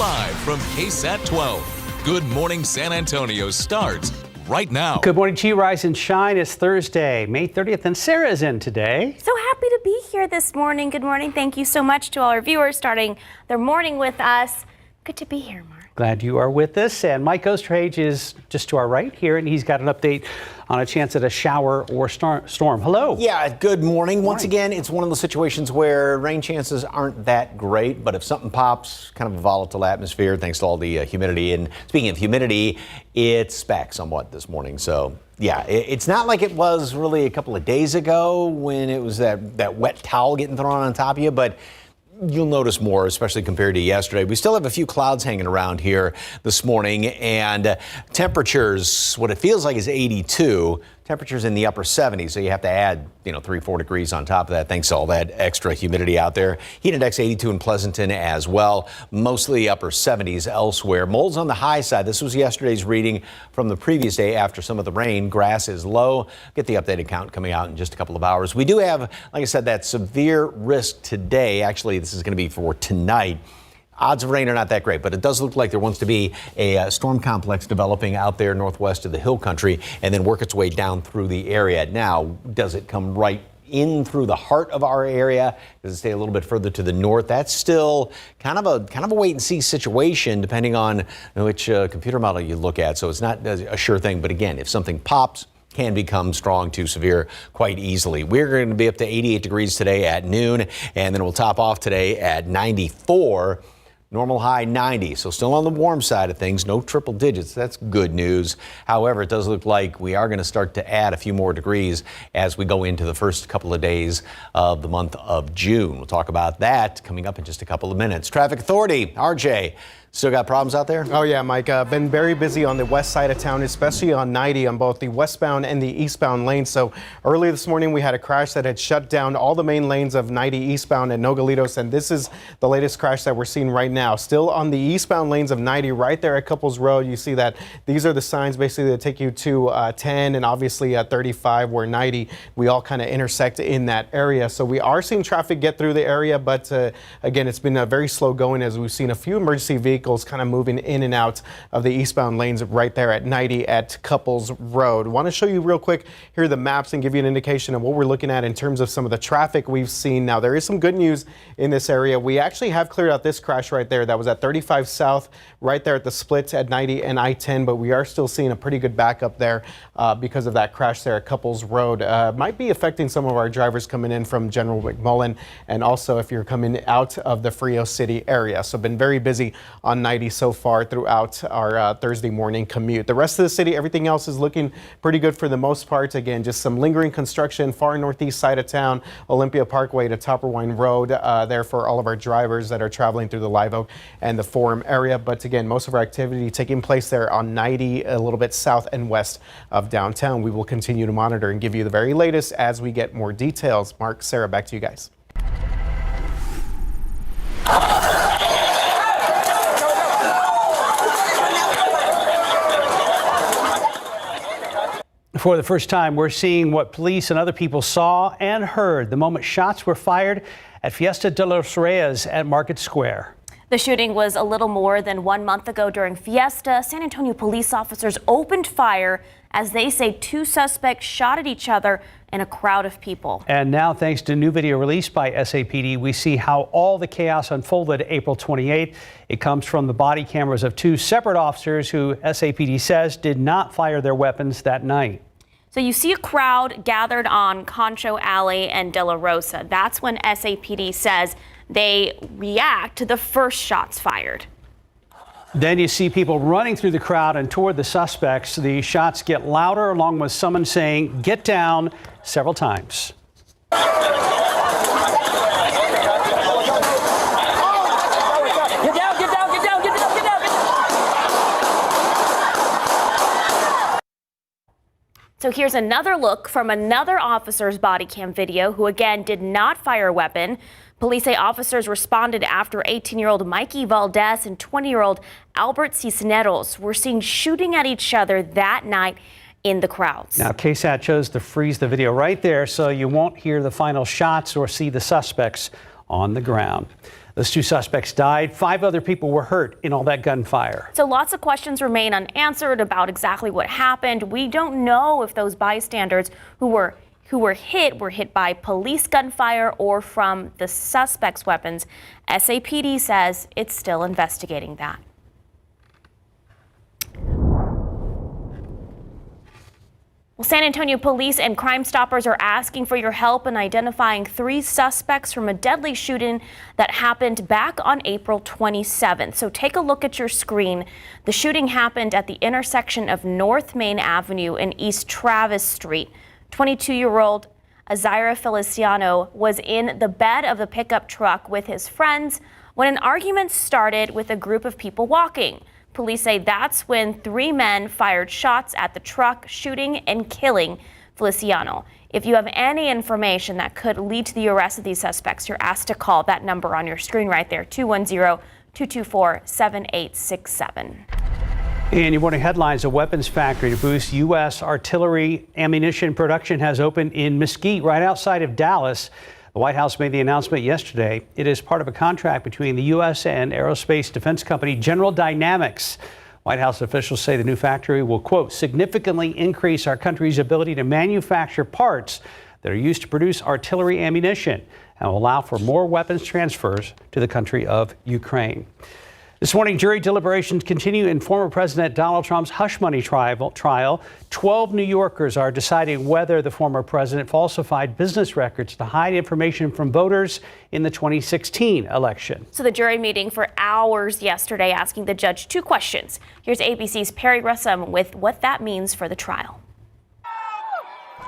Live from KSAT 12. Good Morning San Antonio starts right now. Good morning to you, Rise and Shine. It's Thursday, May 30th, and Sarah's in today. So happy to be here this morning. Good morning. Thank you so much to all our viewers starting their morning with us. Good to be here, Mark. Glad you are with us. And Mike Osterhage is just to our right here, and he's got an update on a chance at a shower or storm. Hello. Yeah, good morning. Once again, it's one of those situations where rain chances aren't that great, but if something pops, kind of a volatile atmosphere thanks to all the humidity. And speaking of humidity, it's back somewhat this morning. So yeah, it's not like it was really a couple of days ago when it was that wet towel getting thrown on top of you, but you'll notice more, especially compared to yesterday. We still have a few clouds hanging around here this morning, and temperatures, what it feels like is 82. Temperatures in the upper 70s, so you have to add, 3-4 degrees on top of that, thanks to all that extra humidity out there. Heat index 82 in Pleasanton as well, mostly upper 70s elsewhere. Mold's on the high side. This was yesterday's reading from the previous day after some of the rain. Grass is low. Get the updated count coming out in just a couple of hours. We do have, like I said, that severe risk today. Actually, this is going to be for tonight. Odds of rain are not that great, but it does look like there wants to be a storm complex developing out there northwest of the hill country and then work its way down through the area. Now, does it come right in through the heart of our area? Does it stay a little bit further to the north? That's still kind of a wait and see situation depending on which computer model you look at. So it's not a sure thing. But again, if something pops, can become strong to severe quite easily. We're going to be up to 88 degrees today at noon, and then we'll top off today at 94. Normal high 90, so still on the warm side of things, no triple digits. That's good news. However, it does look like we are going to start to add a few more degrees as we go into the first couple of days of the month of June. We'll talk about that coming up in just a couple of minutes. Traffic Authority, RJ. Still got problems out there? Oh yeah, Mike. Been very busy on the west side of town, especially on 90 on both the westbound and the eastbound lanes. So early this morning we had a crash that had shut down all the main lanes of 90 eastbound and Nogalitos, and this is the latest crash that we're seeing right now. Still on the eastbound lanes of 90 right there at Couples Road. You see that these are the signs basically that take you to 10 and obviously at 35 where 90 we all kind of intersect in that area. So we are seeing traffic get through the area, but again, it's been very slow going as we've seen a few emergency vehicles kind of moving in and out of the eastbound lanes right there at 90 at Couples Road. Want to show you real quick here the maps and give you an indication of what we're looking at in terms of some of the traffic we've seen. Now there is some good news in this area. We actually have cleared out this crash right there that was at 35 South right there at the split at 90 and I-10, but we are still seeing a pretty good backup there because of that crash there at Couples Road. Might be affecting some of our drivers coming in from General McMullen and also if you're coming out of the Frio City area. So been very busy on 90 so far throughout our Thursday morning commute. The rest of the city, everything else is looking pretty good for the most part. Again, just some lingering construction far northeast side of town, Olympia Parkway to Topperwine Road there for all of our drivers that are traveling through the Live Oak and the Forum area. But again, most of our activity taking place there on 90, a little bit south and west of downtown. We will continue to monitor and give you the very latest as we get more details. Mark, Sarah, back to you guys. For the first time, we're seeing what police and other people saw and heard the moment shots were fired at Fiesta de los Reyes at Market Square. The shooting was a little more than 1 month ago during Fiesta. San Antonio police officers opened fire as they say two suspects shot at each other in a crowd of people. And now, thanks to new video released by SAPD, we see how all the chaos unfolded April 28th. It comes from the body cameras of two separate officers who SAPD says did not fire their weapons that night. So you see a crowd gathered on Concho Alley and De La Rosa. That's when SAPD says they react to the first shots fired. Then you see people running through the crowd and toward the suspects. The shots get louder, along with someone saying, "Get down," several times. So here's another look from another officer's body cam video who again did not fire a weapon. Police say officers responded after 18-year-old Mikey Valdez and 20-year-old Albert Cisneros were seen shooting at each other that night in the crowds. Now, KSAT chose to freeze the video right there so you won't hear the final shots or see the suspects on the ground. Those 2 suspects died. 5 other people were hurt in all that gunfire. So lots of questions remain unanswered about exactly what happened. We don't know if those bystanders who were hit by police gunfire or from the suspects' weapons. SAPD says it's still investigating that. Well, San Antonio police and Crime Stoppers are asking for your help in identifying 3 suspects from a deadly shooting that happened back on April 27th. So take a look at your screen. The shooting happened at the intersection of North Main Avenue and East Travis Street. 22-year-old Azira Feliciano was in the bed of the pickup truck with his friends when an argument started with a group of people walking. Police say that's when 3 men fired shots at the truck, shooting and killing Feliciano. If you have any information that could lead to the arrest of these suspects, you're asked to call that number on your screen right there, 210-224-7867. In your morning headlines, a weapons factory to boost U.S. artillery ammunition production has opened in Mesquite, right outside of Dallas. The White House made the announcement yesterday. It is part of a contract between the U.S. and aerospace defense company General Dynamics. White House officials say the new factory will, quote, significantly increase our country's ability to manufacture parts that are used to produce artillery ammunition and will allow for more weapons transfers to the country of Ukraine. This morning, jury deliberations continue in former President Donald Trump's hush money trial. 12 New Yorkers are deciding whether the former president falsified business records to hide information from voters in the 2016 election. So the jury meeting for hours yesterday, asking the judge 2 questions. Here's ABC's Perry Russum with what that means for the trial.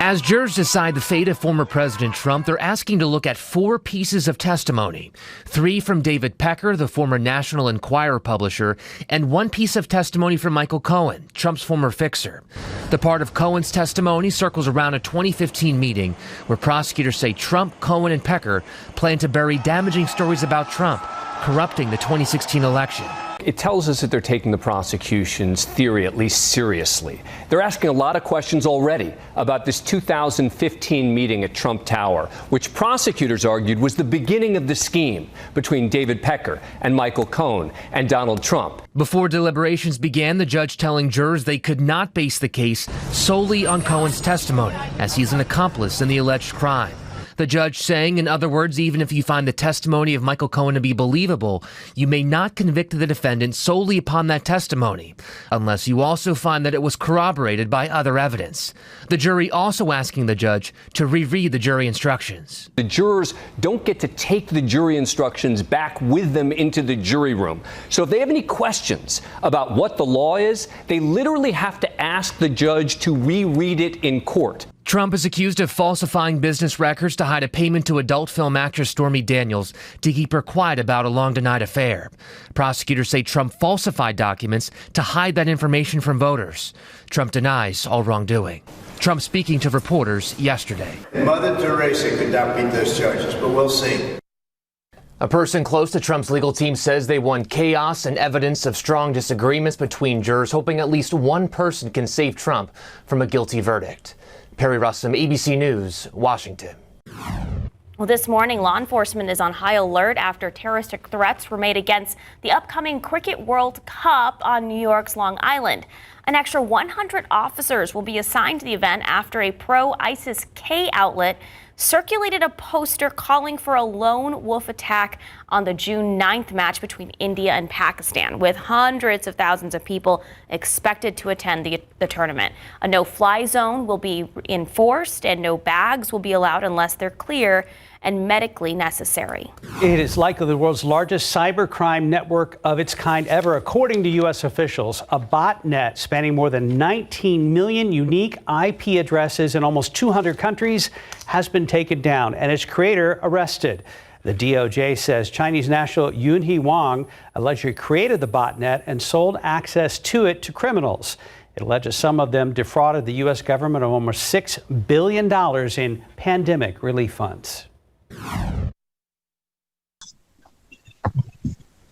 As jurors decide the fate of former President Trump, they're asking to look at 4 pieces of testimony. 3 from David Pecker, the former National Enquirer publisher, and 1 piece of testimony from Michael Cohen, Trump's former fixer. The part of Cohen's testimony circles around a 2015 meeting where prosecutors say Trump, Cohen, and Pecker plan to bury damaging stories about Trump corrupting the 2016 election. It tells us that they're taking the prosecution's theory at least seriously. They're asking a lot of questions already about this 2015 meeting at Trump Tower, which prosecutors argued was the beginning of the scheme between David Pecker and Michael Cohen and Donald Trump. Before deliberations began, the judge telling jurors they could not base the case solely on Cohen's testimony, as he's an accomplice in the alleged crime. The judge saying, in other words, even if you find the testimony of Michael Cohen to be believable, you may not convict the defendant solely upon that testimony, unless you also find that it was corroborated by other evidence. The jury also asking the judge to reread the jury instructions. The jurors don't get to take the jury instructions back with them into the jury room. So if they have any questions about what the law is, they literally have to ask the judge to reread it in court. Trump is accused of falsifying business records to hide a payment to adult film actress Stormy Daniels to keep her quiet about a long-denied affair. Prosecutors say Trump falsified documents to hide that information from voters. Trump denies all wrongdoing. Trump speaking to reporters yesterday. Mother Teresa could not beat those charges, but we'll see. A person close to Trump's legal team says they want chaos and evidence of strong disagreements between jurors, hoping at least one person can save Trump from a guilty verdict. Perry Russum, ABC News, Washington. Well, this morning, law enforcement is on high alert after terroristic threats were made against the upcoming Cricket World Cup on New York's Long Island. An extra 100 officers will be assigned to the event after a pro-ISIS-K outlet circulated a poster calling for a lone wolf attack on the June 9th match between India and Pakistan, with hundreds of thousands of people expected to attend the tournament. A no-fly zone will be enforced and no bags will be allowed unless they're clear and medically necessary. It is likely the world's largest cybercrime network of its kind ever, according to U.S. officials. A botnet spanning more than 19 million unique IP addresses in almost 200 countries has been taken down and its creator arrested. The DOJ says Chinese national Yunhee Wang allegedly created the botnet and sold access to it to criminals. It alleges some of them defrauded the U.S. government of almost $6 billion in pandemic relief funds.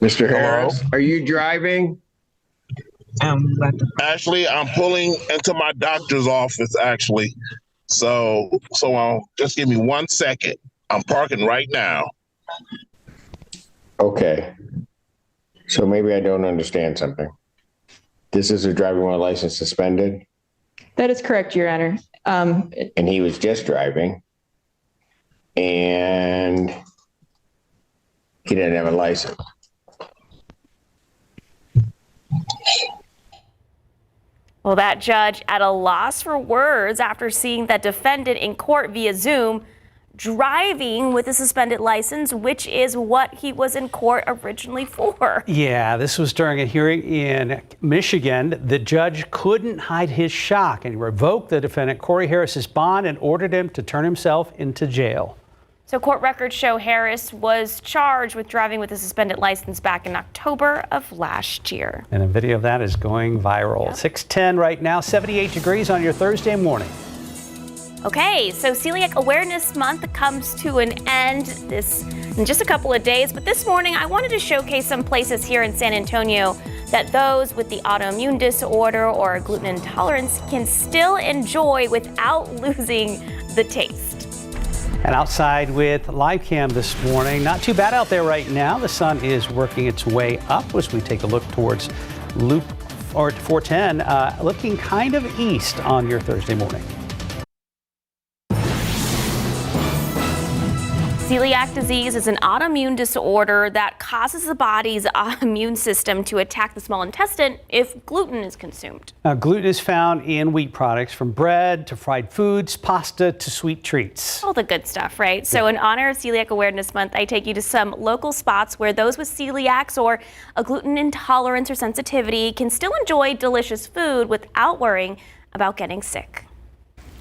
Mr. Harris, are you driving? Actually, I'm pulling into my doctor's office, actually. So just give me 1 second. I'm parking right now. Okay. So maybe I don't understand something. This is a driving while license suspended? That is correct, Your Honor. And he was just driving, and he didn't have a license. Well, that judge at a loss for words after seeing that defendant in court via Zoom driving with a suspended license, which is what he was in court originally for. Yeah, this was during a hearing in Michigan. The judge couldn't hide his shock and revoked the defendant Corey Harris's bond and ordered him to turn himself into jail. So court records show Harris was charged with driving with a suspended license back in October of last year. And a video of that is going viral. Yep. 6:10 right now, 78 degrees on your Thursday morning. Okay, so Celiac Awareness Month comes to an end in just a couple of days, but this morning I wanted to showcase some places here in San Antonio that those with the autoimmune disorder or gluten intolerance can still enjoy without losing the taste. And outside with live cam this morning, not too bad out there right now. The sun is working its way up as we take a look towards Loop 410, looking kind of east on your Thursday morning. Celiac disease is an autoimmune disorder that causes the body's immune system to attack the small intestine if gluten is consumed. Gluten is found in wheat products, from bread to fried foods, pasta to sweet treats. All the good stuff, right? So in honor of Celiac Awareness Month, I take you to some local spots where those with celiacs or a gluten intolerance or sensitivity can still enjoy delicious food without worrying about getting sick.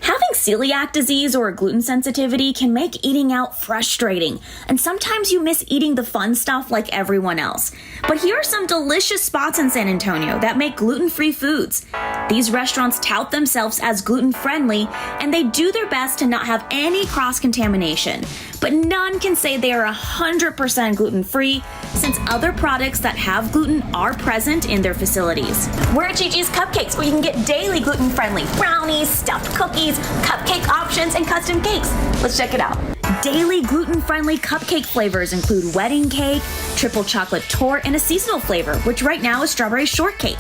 Having celiac disease or a gluten sensitivity can make eating out frustrating, and sometimes you miss eating the fun stuff like everyone else. But here are some delicious spots in San Antonio that make gluten-free foods. These restaurants tout themselves as gluten-friendly, and they do their best to not have any cross-contamination. But none can say they are 100% gluten-free, since other products that have gluten are present in their facilities. We're at Gigi's Cupcakes, where you can get daily gluten-friendly brownies, stuffed cookies, cupcake options, and custom cakes. Let's check it out. Daily gluten-friendly cupcake flavors include wedding cake, triple chocolate torte, and a seasonal flavor, which right now is strawberry shortcake.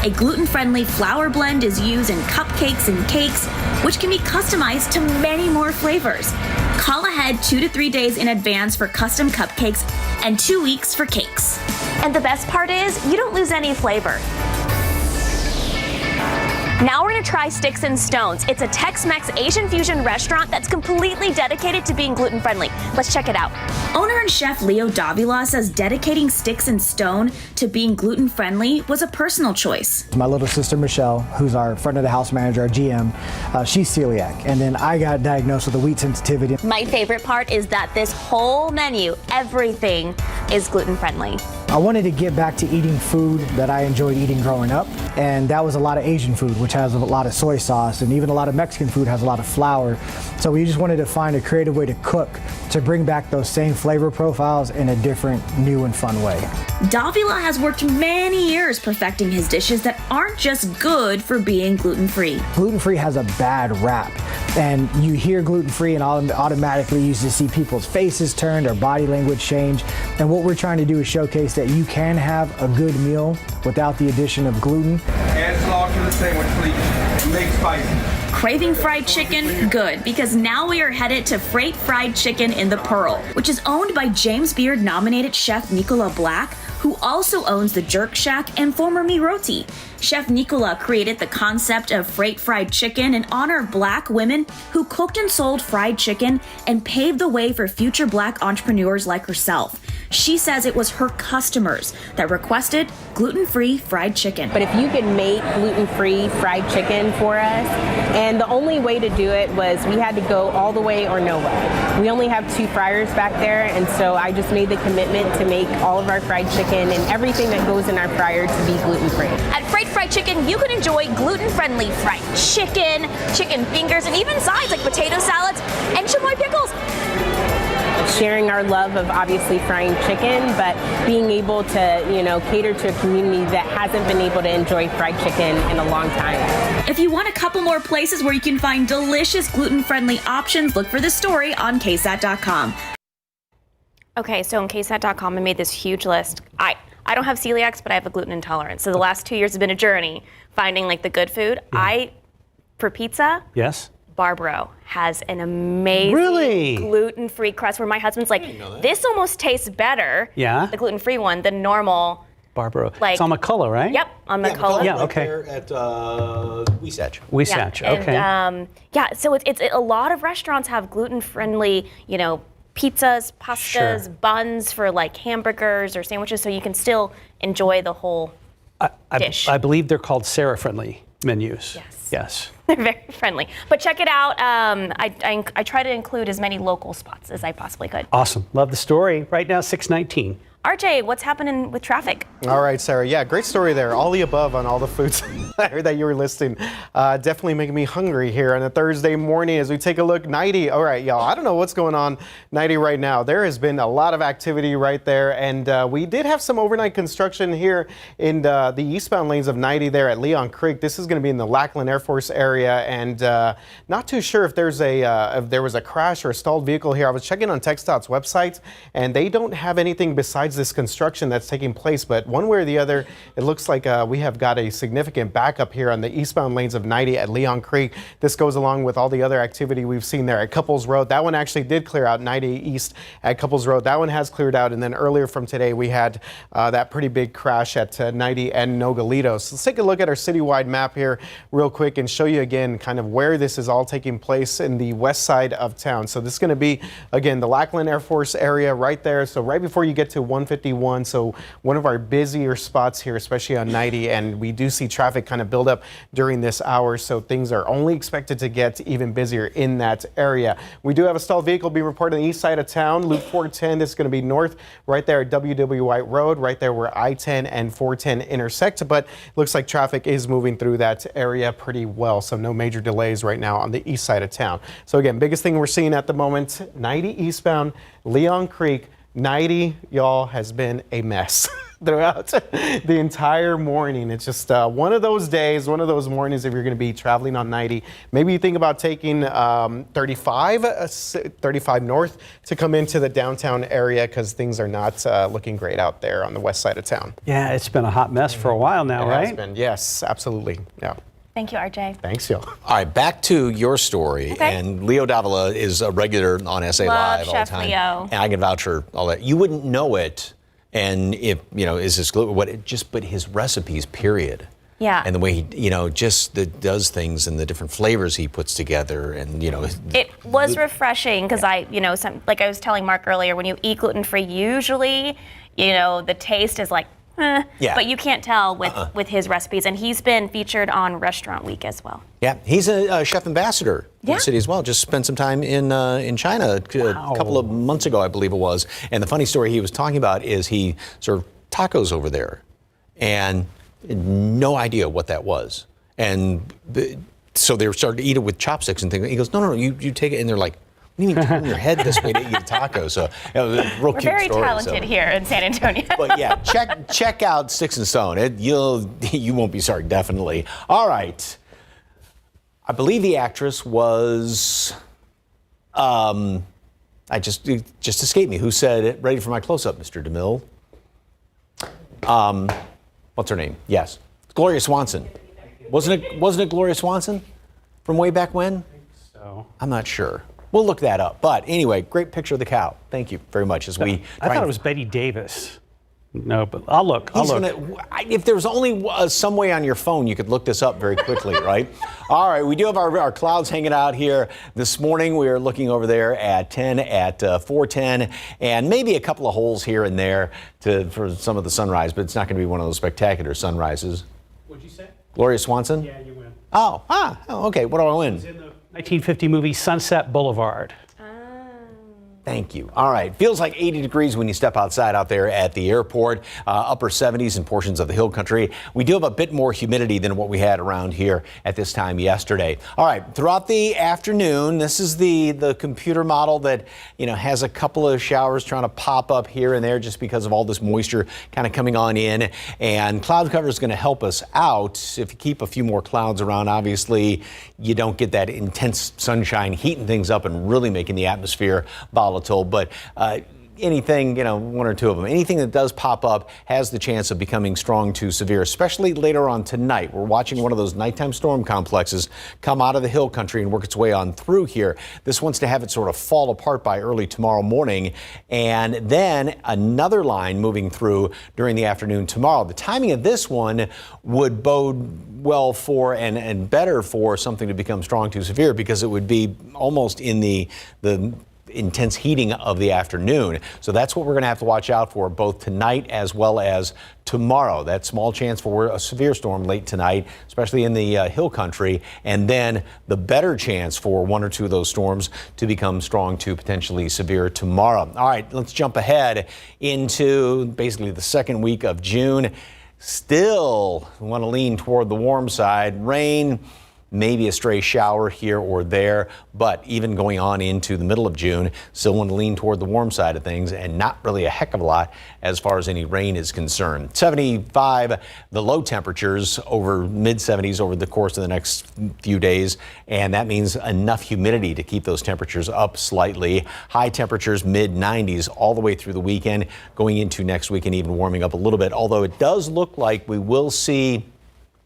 A gluten-friendly flour blend is used in cupcakes and cakes, which can be customized to many more flavors. Call ahead 2 to 3 days in advance for custom cupcakes and 2 weeks for cakes. And the best part is, you don't lose any flavor. Now we're gonna try Sticks and Stones. It's a Tex-Mex Asian fusion restaurant that's completely dedicated to being gluten-friendly. Let's check it out. Owner and chef Leo Davila says dedicating Sticks and Stone to being gluten-friendly was a personal choice. My little sister Michelle, who's our front of the house manager, our GM, she's celiac, and then I got diagnosed with a wheat sensitivity. My favorite part is that this whole menu, everything, is gluten-friendly. I wanted to get back to eating food that I enjoyed eating growing up, and that was a lot of Asian food, which has a lot of soy sauce, and even a lot of Mexican food has a lot of flour. So we just wanted to find a creative way to cook to bring back those same flavor profiles in a different, new and fun way. Davila has worked many years perfecting his dishes that aren't just good for being gluten-free. Gluten-free has a bad rap, and you hear gluten-free and automatically you just see people's faces turn, their body language change, and what we're trying to do is showcase that you can have a good meal without the addition of gluten. Add slaw to the sandwich, please, and make spicy. Craving fried chicken? Good, because now we are headed to Freight Fried Chicken in the Pearl, which is owned by James Beard nominated chef Nicola Black, who also owns the Jerk Shack and former Mi Roti. Chef Nicola created the concept of Freight Fried Chicken in honor of Black women who cooked and sold fried chicken and paved the way for future Black entrepreneurs like herself. She says it was her customers that requested gluten-free fried chicken. But if you could make gluten-free fried chicken for us, and the only way to do it was we had to go all the way or no way. We only have 2 fryers back there, and so I just made the commitment to make all of our fried chicken and everything that goes in our fryer to be gluten-free. At Freight Fried Chicken, you can enjoy gluten-friendly fried chicken, chicken fingers, and even sides like potato salads and chamoy pickles. Sharing our love of obviously frying chicken, but being able to, cater to a community that hasn't been able to enjoy fried chicken in a long time. If you want a couple more places where you can find delicious gluten-friendly options, look for this story on KSAT.com. Okay, so on KSAT.com, I made this huge list. I don't have celiacs, but I have a gluten intolerance. So the last 2 years have been a journey finding like the good food. For pizza, Yes. Barbaro has an amazing gluten-free crust where my husband's like, this almost tastes better, the gluten-free one, than normal. Barbaro. Like, it's on McCullough, right? Yep, on McCullough. Yeah, okay. There at Sewage. Sewage, okay. And, so it's a lot of restaurants have gluten-friendly, pizzas, pastas, buns for like hamburgers or sandwiches, so you can still enjoy the whole dish. I believe they're called Sarah-friendly menus. Yes. They're very friendly. But check it out. I try to include as many local spots as I possibly could. Awesome. Love the story. Right now, 6:19. RJ, what's happening with traffic? All right, Sarah. Yeah, great story there. All the above on all the foods that you were listing. Definitely making me hungry here on a Thursday morning as we take a look. 90. All right, y'all. I don't know what's going on 90 right now. There has been a lot of activity right there. And we did have some overnight construction here in the eastbound lanes of 90 there at Leon Creek. This is going to be in the Lackland Air Force area. And not too sure if there was a crash or a stalled vehicle here. I was checking on TxDOT's website, and they don't have anything besides this construction that's taking place, but one way or the other, it looks like we have got a significant backup here on the eastbound lanes of 90 at Leon Creek. This goes along with all the other activity we've seen there at Couples Road. That one actually did clear out 90 east at Couples Road. That one has cleared out, and then earlier from today we had that pretty big crash at 90 and Nogalitos. So let's take a look at our citywide map here real quick and show you again kind of where this is all taking place in the west side of town. So this is going to be, again, the Lackland Air Force area right there. So right before you get to 151, so one of our busier spots here, especially on 90, and we do see traffic kind of build up during this hour, so things are only expected to get even busier in that area. We do have a stalled vehicle being reported on the east side of town, Loop 410. This is going to be north right there at WW White Road, right there where I-10 and 410 intersect, but looks like traffic is moving through that area pretty well, so no major delays right now on the east side of town. So again, biggest thing we're seeing at the moment, 90 eastbound, Leon Creek, 90, y'all, has been a mess throughout the entire morning. It's just one of those days, one of those mornings if you're going to be traveling on 90. Maybe you think about taking 35 north to come into the downtown area because things are not looking great out there on the west side of town. Yeah, it's been a hot mess for a while now, right? It has been, yes, absolutely. Yeah. Thank you, RJ. Thanks, y'all. All right, back to your story. Okay. And Leo Davila is a regular on SA Live all the Chef time. Leo. And I can vouch for all that. You wouldn't know it, and if is this gluten? But his recipes, period. Yeah. And the way he, does things and the different flavors he puts together, and It was refreshing because like I was telling Mark earlier, when you eat gluten-free, usually, the taste is like. But you can't tell with his recipes, and he's been featured on Restaurant Week as well. Yeah, he's a chef ambassador in the city as well. Just spent some time in China a couple of months ago, I believe it was. And the funny story he was talking about is he served tacos over there, and no idea what that was. And so they started to eat it with chopsticks and things. He goes, no, you take it, and they're like, what do you mean turn your head this way to eat a taco? So it was a real We're cute very story. talented here in San Antonio. But yeah, check out Sticks and Stone. You won't be sorry, definitely. All right. I believe the actress was it just escaped me. Who said it? Ready for my close-up, Mr. DeMille? What's her name? Yes. Gloria Swanson. Wasn't it Gloria Swanson from way back when? I think so. I'm not sure. We'll look that up. But anyway, great picture of the cow. Thank you very much. I thought it was Betty Davis. No, but I'll look. If there was only some way on your phone, you could look this up very quickly, right? All right, we do have our clouds hanging out here this morning. We are looking over there at 10, at 410, and maybe a couple of holes here and there for some of the sunrise, but it's not going to be one of those spectacular sunrises. What'd you say? Gloria Swanson? Yeah, you win. Oh, okay. What do I win? It's in the 1950 movie Sunset Boulevard. Thank you. All right. Feels like 80 degrees when you step outside out there at the airport. Upper 70s in portions of the hill country. We do have a bit more humidity than what we had around here at this time yesterday. All right. Throughout the afternoon, this is the computer model that, has a couple of showers trying to pop up here and there just because of all this moisture kind of coming on in. And cloud cover is going to help us out. If you keep a few more clouds around, obviously, you don't get that intense sunshine heating things up and really making the atmosphere volatile. But anything, one or two of them, anything that does pop up has the chance of becoming strong to severe, especially later on tonight. We're watching one of those nighttime storm complexes come out of the hill country and work its way on through here. This wants to have it sort of fall apart by early tomorrow morning, and then another line moving through during the afternoon tomorrow. The timing of this one would bode well for and better for something to become strong to severe, because it would be almost in the intense heating of the afternoon. So that's what we're going to have to watch out for both tonight as well as tomorrow. That small chance for a severe storm late tonight, especially in the hill country, and then the better chance for one or two of those storms to become strong to potentially severe tomorrow. All right, let's jump ahead into basically the second week of June. Still want to lean toward the warm side. Rain, maybe a stray shower here or there, but even going on into the middle of June, still want to lean toward the warm side of things, and not really a heck of a lot as far as any rain is concerned. 75, the low temperatures over mid-70s over the course of the next few days, and that means enough humidity to keep those temperatures up slightly. High temperatures mid-90s all the way through the weekend, going into next week and even warming up a little bit, although it does look like we will see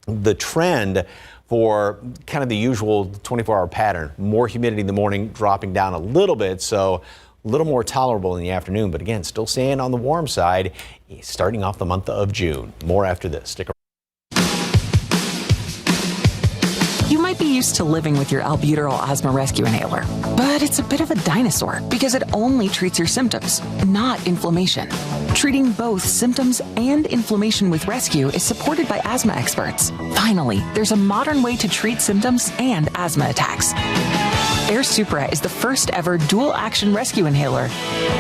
the trend for kind of the usual 24-hour pattern. More humidity in the morning, dropping down a little bit, so a little more tolerable in the afternoon, but again, still staying on the warm side, starting off the month of June. More after this. Stick around. You might be used to living with your albuterol asthma rescue inhaler, but it's a bit of a dinosaur because it only treats your symptoms, not inflammation. Treating both symptoms and inflammation with rescue is supported by asthma experts. Finally, there's a modern way to treat symptoms and asthma attacks. Air Supra is the first ever dual action rescue inhaler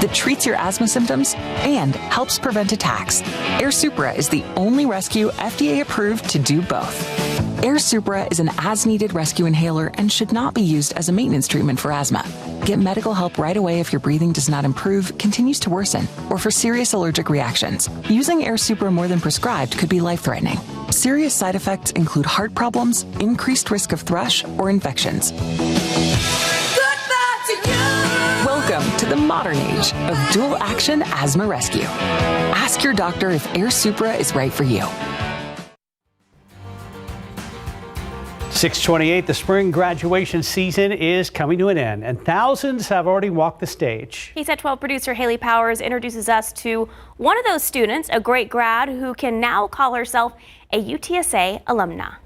that treats your asthma symptoms and helps prevent attacks. Air Supra is the only rescue FDA approved to do both. Air Supra is an as-needed rescue inhaler and should not be used as a maintenance treatment for asthma. Get medical help right away if your breathing does not improve, continues to worsen, or for serious allergic reactions. Using Air Supra more than prescribed could be life-threatening. Serious side effects include heart problems, increased risk of thrush, or infections. Welcome to the modern age of dual-action asthma rescue. Ask your doctor if Air Supra is right for you. 6:28, the spring graduation season is coming to an end, and thousands have already walked the stage. KSAT 12 producer Haley Powers introduces us to one of those students, a great grad who can now call herself a UTSA alumna.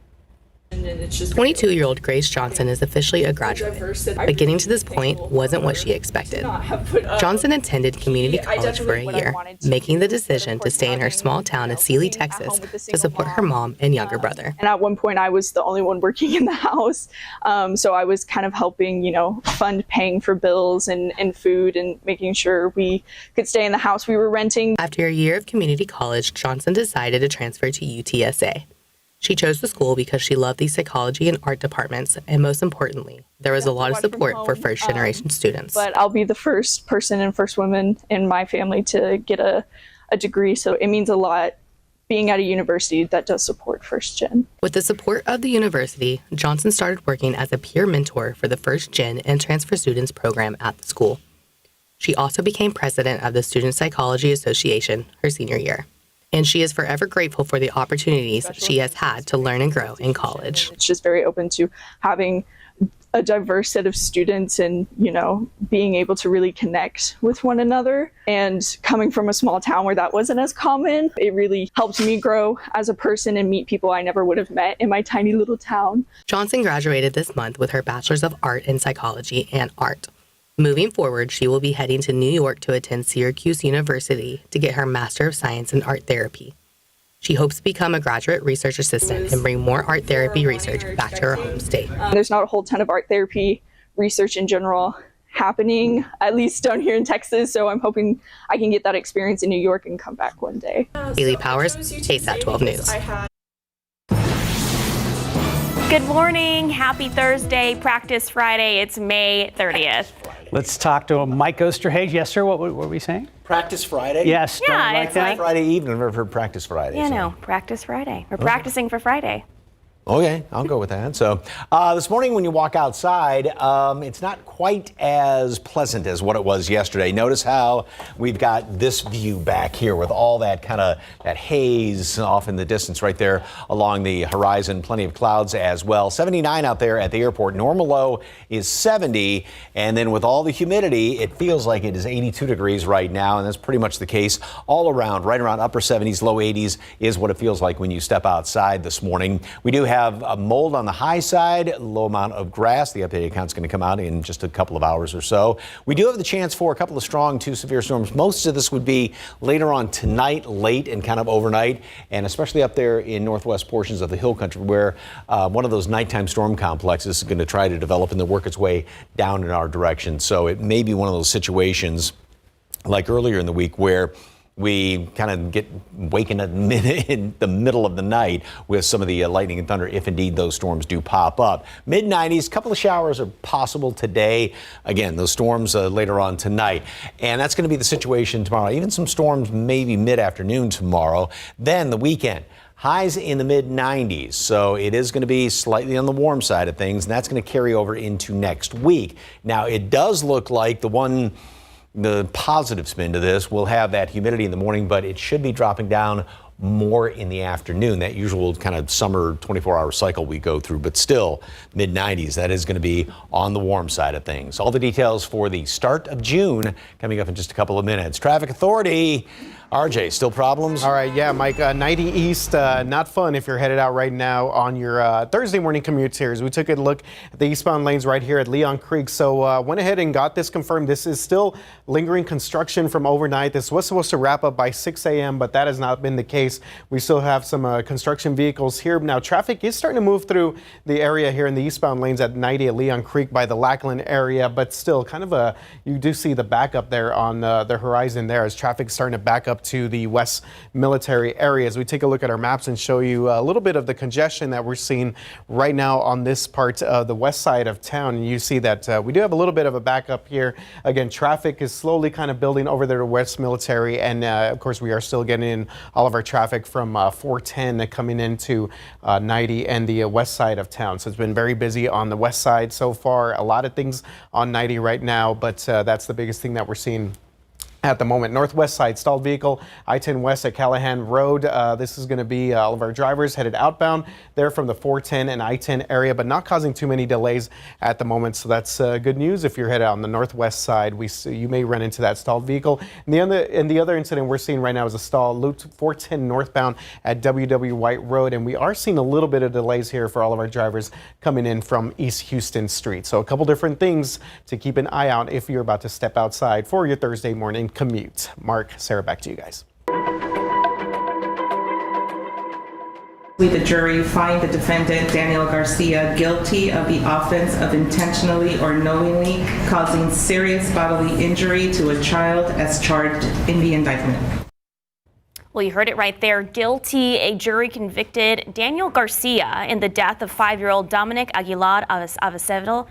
22-year-old Grace Johnson is officially a graduate, but getting to this point wasn't what she expected. Johnson attended community college for a year, making the decision to stay in her small town of Sealy, Texas, to support her mom and younger brother. And at one point, I was the only one working in the house, so I was kind of helping, fund paying for bills and food and making sure we could stay in the house we were renting. After a year of community college, Johnson decided to transfer to UTSA. She chose the school because she loved the psychology and art departments, and most importantly, there was a lot of support for first-generation students. But I'll be the first person and first woman in my family to get a degree, so it means a lot being at a university that does support first-gen. With the support of the university, Johnson started working as a peer mentor for the first-gen and transfer students program at the school. She also became president of the Student Psychology Association her senior year. And she is forever grateful for the opportunities she has had to learn and grow in college. It's just very open to having a diverse set of students and, being able to really connect with one another. And coming from a small town where that wasn't as common, it really helped me grow as a person and meet people I never would have met in my tiny little town. Johnson graduated this month with her Bachelor's of Art in Psychology and Art. Moving forward, she will be heading to New York to attend Syracuse University to get her Master of Science in Art Therapy. She hopes to become a graduate research assistant and bring more art therapy research back to her home state. There's not a whole ton of art therapy research in general happening, at least down here in Texas, so I'm hoping I can get that experience in New York and come back one day. Haley Powers, KSAT 12 News. Good morning. Happy Thursday. Practice Friday. It's May 30th. Let's talk to Mike Osterhage. Yes, sir. What were we saying? Practice Friday? Yes. Yeah, like it's that? like Friday evening. I've never heard Practice Friday. Yeah, no. Practice Friday. We're practicing for Friday. Okay, I'll go with that. So this morning when you walk outside, it's not quite as pleasant as what it was yesterday. Notice how we've got this view back here with all that kind of that haze off in the distance right there along the horizon. Plenty of clouds as well. 79 out there at the airport. Normal low is 70. And then with all the humidity, it feels like it is 82 degrees right now. And that's pretty much the case all around, right around upper 70s, low 80s is what it feels like when you step outside this morning. We do have a mold on the high side, low amount of grass. The updated count is going to come out in just a couple of hours or so. We do have the chance for a couple of strong to severe storms. Most of this would be later on tonight, late and kind of overnight, and especially up there in northwest portions of the hill country where one of those nighttime storm complexes is going to try to develop and then work its way down in our direction. So it may be one of those situations like earlier in the week where we kind of get waken in the middle of the night with some of the lightning and thunder if indeed those storms do pop up. Mid-90s, couple of showers are possible today. Again, those storms later on tonight. And that's going to be the situation tomorrow. Even some storms maybe mid-afternoon tomorrow. Then the weekend. Highs in the mid-90s, so it is going to be slightly on the warm side of things, and that's going to carry over into next week. Now, it does look like the positive spin to this will have that humidity in the morning, but it should be dropping down more in the afternoon. That usual kind of summer 24-hour cycle we go through, but still mid-90s. That is going to be on the warm side of things. All the details for the start of June coming up in just a couple of minutes. Traffic Authority. RJ, still problems? All right, yeah, Mike, 90 East, not fun if you're headed out right now on your Thursday morning commutes here. As we took a look at the eastbound lanes right here at Leon Creek. So went ahead and got this confirmed. This is still lingering construction from overnight. This was supposed to wrap up by 6 a.m., but that has not been the case. We still have some construction vehicles here. Now, traffic is starting to move through the area here in the eastbound lanes at 90 at Leon Creek by the Lackland area, but still kind of you do see the backup there on the horizon there as traffic is starting to back up to the West Military area. As we take a look at our maps and show you a little bit of the congestion that we're seeing right now on this part of the west side of town. And you see that we do have a little bit of a backup here. Again, traffic is slowly kind of building over there to West Military. And of course, we are still getting in all of our traffic from 410 coming into 90 and the west side of town. So it's been very busy on the west side so far. A lot of things on 90 right now, but that's the biggest thing that we're seeing at the moment. Northwest side, stalled vehicle, I-10 West at Callahan Road. This is going to be all of our drivers headed outbound there from the 410 and I-10 area, but not causing too many delays at the moment. So that's good news. If you're headed on the northwest side, you may run into that stalled vehicle. And the other incident we're seeing right now is a stall loop 410 northbound at WW White Road. And we are seeing a little bit of delays here for all of our drivers coming in from East Houston Street. So a couple different things to keep an eye out if you're about to step outside for your Thursday morning commute. Mark, Sarah, back to you guys. The jury find the defendant, Daniel Garcia, guilty of the offense of intentionally or knowingly causing serious bodily injury to a child as charged in the indictment. Well, you heard it right there. Guilty. A jury convicted Daniel Garcia in the death of 5-year-old Dominic Aguilar Acevedo.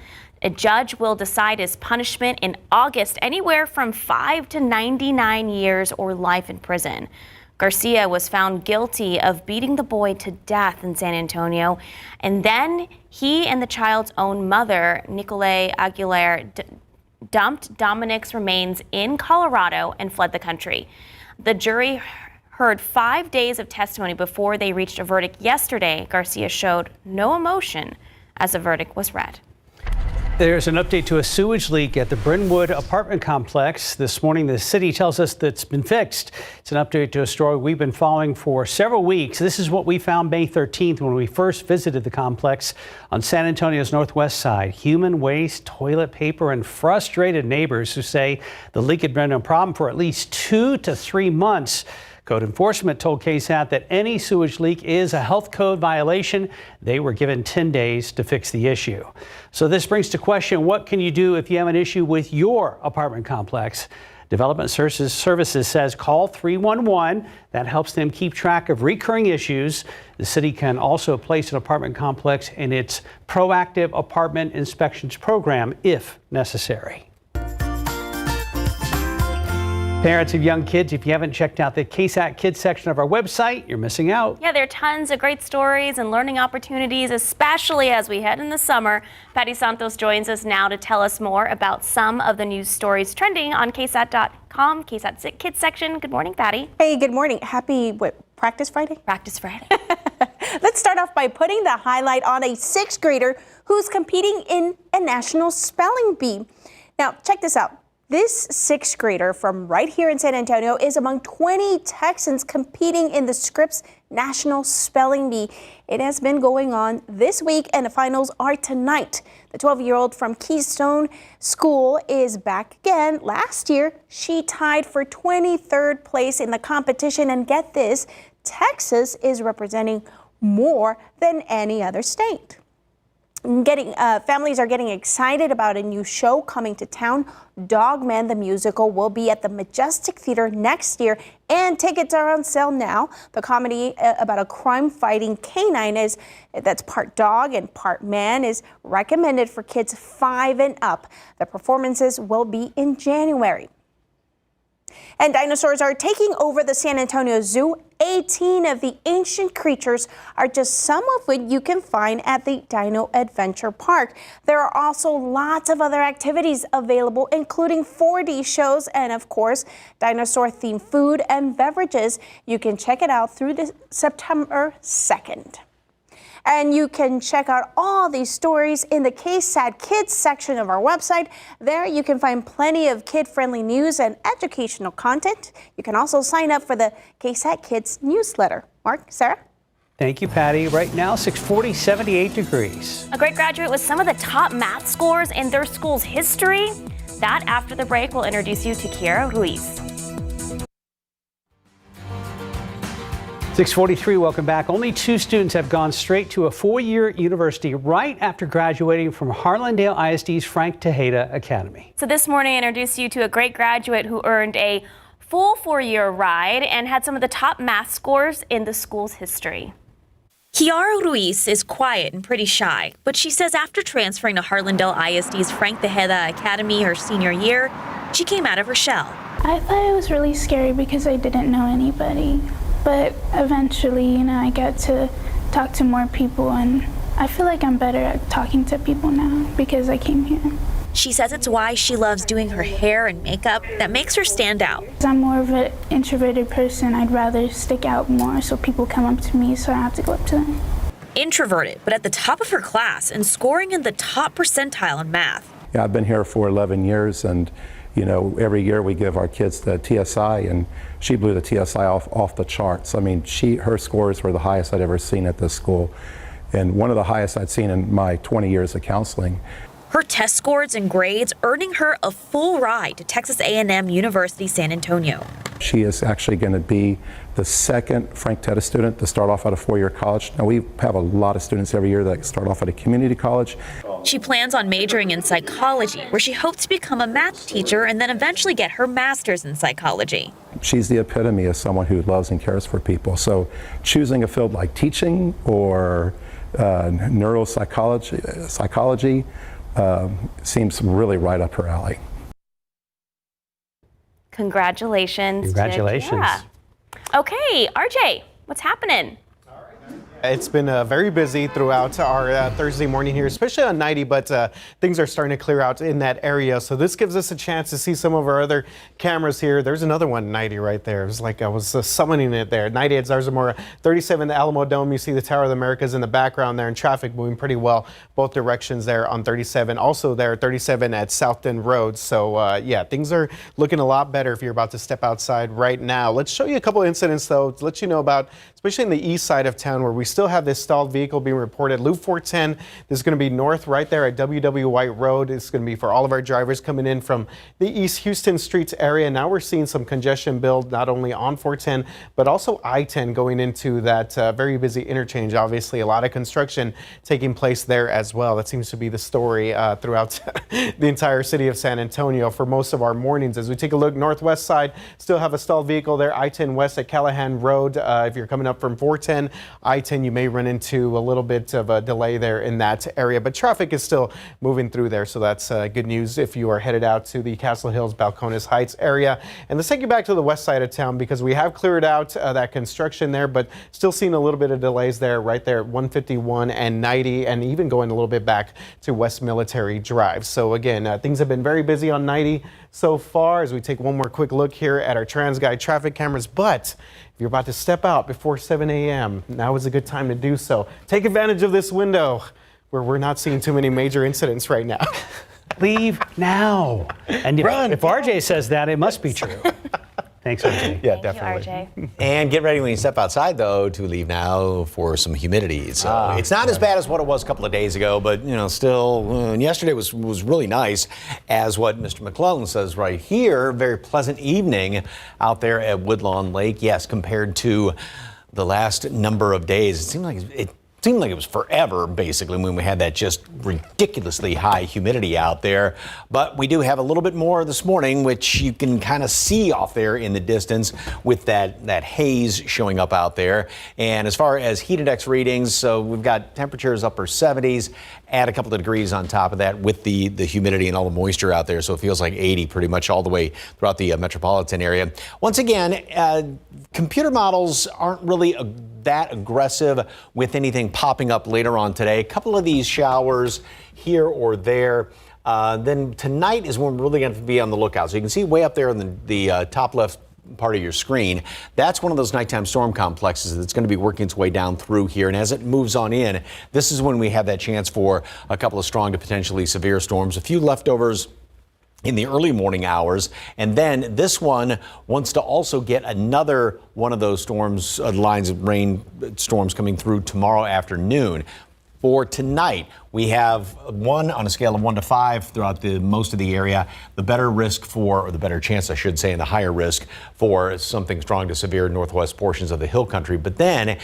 A judge will decide his punishment in August, anywhere from 5 to 99 years or life in prison. Garcia was found guilty of beating the boy to death in San Antonio, and then he and the child's own mother, Nicole Aguilar, dumped Dominic's remains in Colorado and fled the country. The jury heard 5 days of testimony before they reached a verdict yesterday. Garcia showed no emotion as the verdict was read. There's an update to a sewage leak at the Brynwood apartment complex. This morning, the city tells us that's been fixed. It's an update to a story we've been following for several weeks. This is what we found May 13th when we first visited the complex on San Antonio's northwest side. Human waste, toilet paper, and frustrated neighbors who say the leak had been a problem for at least 2 to 3 months. Code enforcement told KSAT that any sewage leak is a health code violation. They were given 10 days to fix the issue. So this brings to question, what can you do if you have an issue with your apartment complex? Development Services says call 311. That helps them keep track of recurring issues. The city can also place an apartment complex in its proactive apartment inspections program if necessary. Parents of young kids, if you haven't checked out the KSAT Kids section of our website, you're missing out. Yeah, there are tons of great stories and learning opportunities, especially as we head in the summer. Patty Santos joins us now to tell us more about some of the news stories trending on KSAT.com, KSAT Kids section. Good morning, Patty. Hey, good morning. Happy, Practice Friday? Practice Friday. Let's start off by putting the highlight on a sixth grader who's competing in a national spelling bee. Now, check this out. This sixth grader from right here in San Antonio is among 20 Texans competing in the Scripps National Spelling Bee. It has been going on this week and the finals are tonight. The 12-year-old from Keystone School is back again. Last year, she tied for 23rd place in the competition, and get this, Texas is representing more than any other state. Families are getting excited about a new show coming to town. Dogman the Musical will be at the Majestic Theater next year, and tickets are on sale now. The comedy about a crime-fighting canine that's part dog and part man is recommended for kids 5 and up. The performances will be in January. And dinosaurs are taking over the San Antonio Zoo. 18 of the ancient creatures are just some of what you can find at the Dino Adventure Park. There are also lots of other activities available, including 4D shows and, of course, dinosaur-themed food and beverages. You can check it out through September 2nd. And you can check out all these stories in the KSAT Kids section of our website. There you can find plenty of kid-friendly news and educational content. You can also sign up for the KSAT Kids newsletter. Mark, Sarah? Thank you, Patty. Right now, 640, 78 degrees. A great graduate with some of the top math scores in their school's history. That after the break, we'll introduce you to Kiara Ruiz. 643, welcome back. Only 2 students have gone straight to a 4-year university right after graduating from Harlandale ISD's Frank Tejeda Academy. So this morning I introduced you to a great graduate who earned a full 4-year ride and had some of the top math scores in the school's history. Kiara Ruiz is quiet and pretty shy, but she says after transferring to Harlandale ISD's Frank Tejeda Academy her senior year, she came out of her shell. I thought it was really scary because I didn't know anybody. But eventually, I got to talk to more people, and I feel like I'm better at talking to people now because I came here. She says it's why she loves doing her hair and makeup that makes her stand out. I'm more of an introverted person. I'd rather stick out more so people come up to me so I have to go up to them. Introverted, but at the top of her class and scoring in the top percentile in math. Yeah, I've been here for 11 years, and every year we give our kids the TSI, and she blew the TSI off the charts. I mean, her scores were the highest I'd ever seen at this school, and one of the highest I'd seen in my 20 years of counseling. Her test scores and grades earning her a full ride to Texas A&M University San Antonio. She is actually going to be the second Frank Tejeda student to start off at a 4-year college. Now, we have a lot of students every year that start off at a community college. She plans on majoring in psychology, where she hopes to become a math teacher and then eventually get her master's in psychology. She's the epitome of someone who loves and cares for people. So choosing a field like teaching or neuropsychology seems really right up her alley. Congratulations. Congratulations. Okay, RJ, what's happening? It's been very busy throughout our Thursday morning here, especially on 90, but things are starting to clear out in that area. So this gives us a chance to see some of our other cameras here. There's another one, 90 right there. It was like I was summoning it there. 90 at Zarzamora, 37 the Alamo Dome. You see the Tower of the Americas in the background there, and traffic moving pretty well both directions there on 37. Also there, 37 at Southton Road. So yeah, things are looking a lot better if you're about to step outside right now. Let's show you a couple incidents though to let you know about, especially in the east side of town where we still have this stalled vehicle being reported. Loop 410, this is going to be north right there at WW White Road. It's going to be for all of our drivers coming in from the East Houston Streets area. Now we're seeing some congestion build not only on 410, but also I-10 going into that very busy interchange. Obviously, a lot of construction taking place there as well. That seems to be the story throughout the entire city of San Antonio for most of our mornings. As we take a look northwest side, still have a stalled vehicle there. I-10 west at Callahan Road. If you're coming up from 410, I-10 you may run into a little bit of a delay there in that area, but traffic is still moving through there, so that's good news if you are headed out to the Castle Hills, Balcones Heights area. And let's take you back to the west side of town because we have cleared out that construction there, but still seeing a little bit of delays there, right there at 151 and 90, and even going a little bit back to West Military Drive. So again, things have been very busy on 90 so far as we take one more quick look here at our TransGuide traffic cameras. But if you're about to step out before 7 a.m., now is a good time to do so. Take advantage of this window where we're not seeing too many major incidents right now. Leave now. And if RJ says that, it must be true. Thanks, RJ. Yeah, Thank you, RJ. And get ready when you step outside, though, to leave now for some humidity. So it's not as bad as what it was a couple of days ago, but, still, yesterday was really nice, as what Mr. McClellan says right here. Very pleasant evening out there at Woodlawn Lake. Yes, compared to the last number of days, it seemed like it was forever, basically, when we had that just ridiculously high humidity out there. But we do have a little bit more this morning, which you can kind of see off there in the distance with that haze showing up out there. And as far as heat index readings, so we've got temperatures upper 70s, add a couple of degrees on top of that with the humidity and all the moisture out there. So it feels like 80 pretty much all the way throughout the metropolitan area. Once again, computer models aren't really that aggressive with anything popping up later on today. A couple of these showers here or there. Then tonight is when we're really going to be on the lookout. So you can see way up there in the top left part of your screen, that's one of those nighttime storm complexes that's going to be working its way down through here. And as it moves on in, this is when we have that chance for a couple of strong to potentially severe storms. A few leftovers in the early morning hours. And then this one wants to also get another one of those storms, lines of rain storms coming through tomorrow afternoon. For tonight, we have 1 on a scale of 1 to 5 throughout most of the area. The better risk or the better chance, I should say, and the higher risk for something strong to severe northwest portions of the hill country. But then,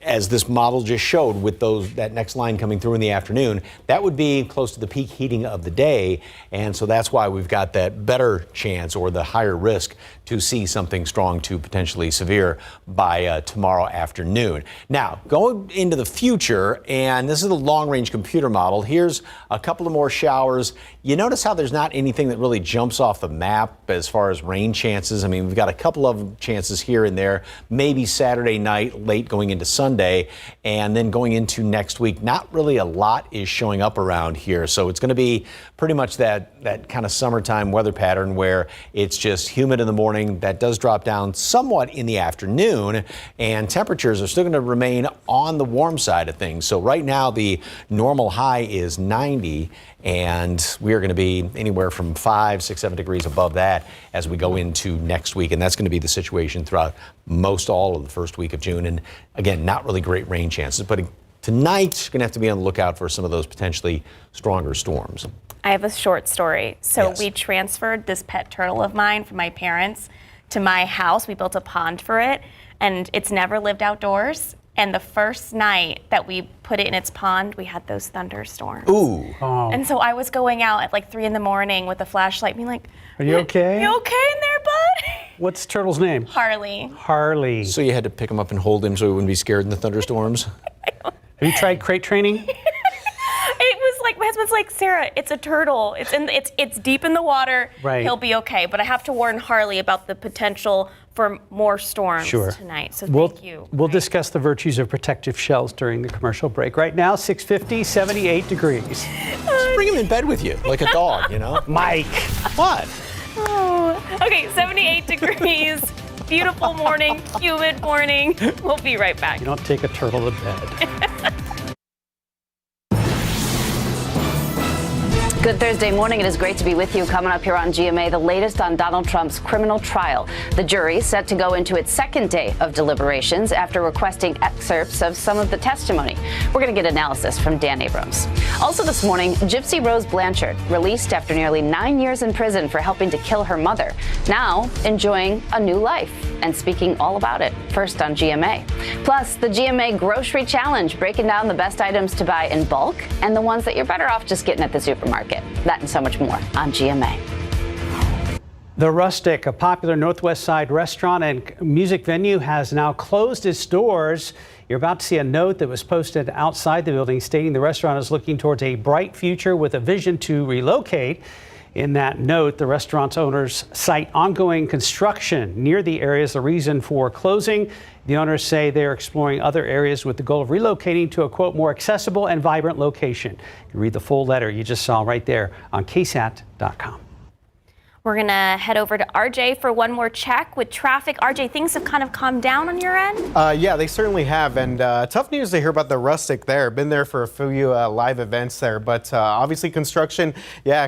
as this model just showed with that next line coming through in the afternoon, that would be close to the peak heating of the day. And so that's why we've got that better chance or the higher risk to see something strong to potentially severe by tomorrow afternoon. Now, going into the future, and this is the long-range computer model, here's a couple of more showers. You notice how there's not anything that really jumps off the map as far as rain chances. I mean, we've got a couple of chances here and there, maybe Saturday night, late going into Sunday, and then going into next week, not really a lot is showing up around here. So it's going to be pretty much that kind of summertime weather pattern where it's just humid in the morning. That does drop down somewhat in the afternoon, and temperatures are still going to remain on the warm side of things. So right now the normal high is 90, and we are going to be anywhere from 5, 6, 7 degrees above that as we go into next week. And that's going to be the situation throughout most all of the first week of June. And again, not really great rain chances, but tonight going to have to be on the lookout for some of those potentially stronger storms. I have a short story. So Yes. we transferred this pet turtle of mine from my parents to my house. We built a pond for it, and it's never lived outdoors. And the first night that we put it in its pond, we had those thunderstorms. Ooh. And so I was going out at like 3 a.m. with a flashlight, being like, Are you okay? You okay in there, bud? What's Turtle's name? Harley. Harley. So you had to pick him up and hold him so he wouldn't be scared in the thunderstorms? Have you tried crate training? It was like, my husband's like, Sarah, it's a turtle. It's deep in the water. Right. He'll be okay. But I have to warn Harley about the potential for more storms Sure. tonight. So We'll thank you. discuss the virtues of protective shells during the commercial break. Right now, 6:50, 78 degrees. Just bring him in bed with you, like a dog, Mike. What? Oh. Okay, 78 degrees. Beautiful morning, humid morning. We'll be right back. You don't take a turtle to bed. Good Thursday morning. It is great to be with you. Coming up here on GMA, the latest on Donald Trump's criminal trial. The jury set to go into its second day of deliberations after requesting excerpts of some of the testimony. We're going to get analysis from Dan Abrams. Also this morning, Gypsy Rose Blanchard, released after nearly 9 years in prison for helping to kill her mother, now enjoying a new life and speaking all about it. First on GMA. Plus, the GMA Grocery Challenge, breaking down the best items to buy in bulk and the ones that you're better off just getting at the supermarket. That and so much more on GMA. The Rustic, a popular Northwest Side restaurant and music venue, has now closed its doors. You're about to see a note that was posted outside the building stating the restaurant is looking towards a bright future with a vision to relocate. In that note, the restaurant's owners cite ongoing construction near the area as the reason for closing. The owners say they're exploring other areas with the goal of relocating to a, quote, more accessible and vibrant location. You can read the full letter you just saw right there on KSAT.com. We're going to head over to RJ for one more check with traffic. RJ, things have kind of calmed down on your end? Yeah, they certainly have. And tough news to hear about the Rustic there. Been there for a few live events there. But obviously construction,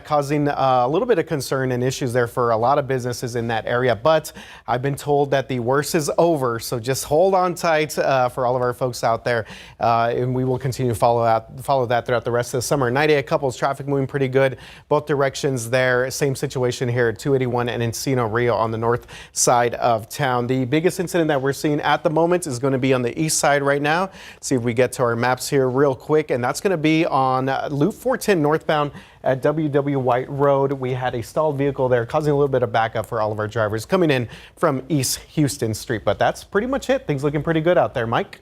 causing a little bit of concern and issues there for a lot of businesses in that area. But I've been told that the worst is over. So just hold on tight for all of our folks out there. And we will continue to follow that throughout the rest of the summer. 98 couples, traffic moving pretty good. Both directions there. Same situation here. 281 and Encino Rio on the north side of town. The biggest incident that we're seeing at the moment is going to be on the east side right now. See if we get to our maps here real quick, and that's going to be on Loop 410 northbound at WW White Road. We had a stalled vehicle there causing a little bit of backup for all of our drivers coming in from East Houston Street, but that's pretty much it. Things looking pretty good out there, Mike.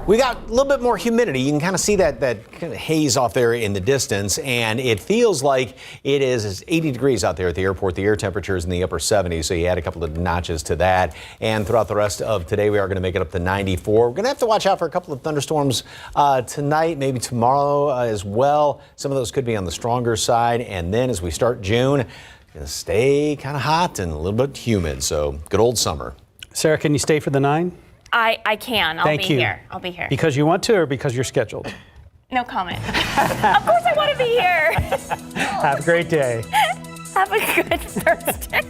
We got a little bit more humidity. You can kind of see that kind of haze off there in the distance, and it feels like it's 80 degrees out there at the airport. The air temperature is in the upper 70s, so you add a couple of notches to that. And throughout the rest of today, we are going to make it up to 94. We're going to have to watch out for a couple of thunderstorms tonight, maybe tomorrow as well. Some of those could be on the stronger side. And then as we start June, it's going to stay kind of hot and a little bit humid. So good old summer. Sarah, can you stay for the 9? I can. I'll be here. I'll be here. Because you want to or because you're scheduled? No comment. Of course I want to be here. Have a great day. Have a good Thursday.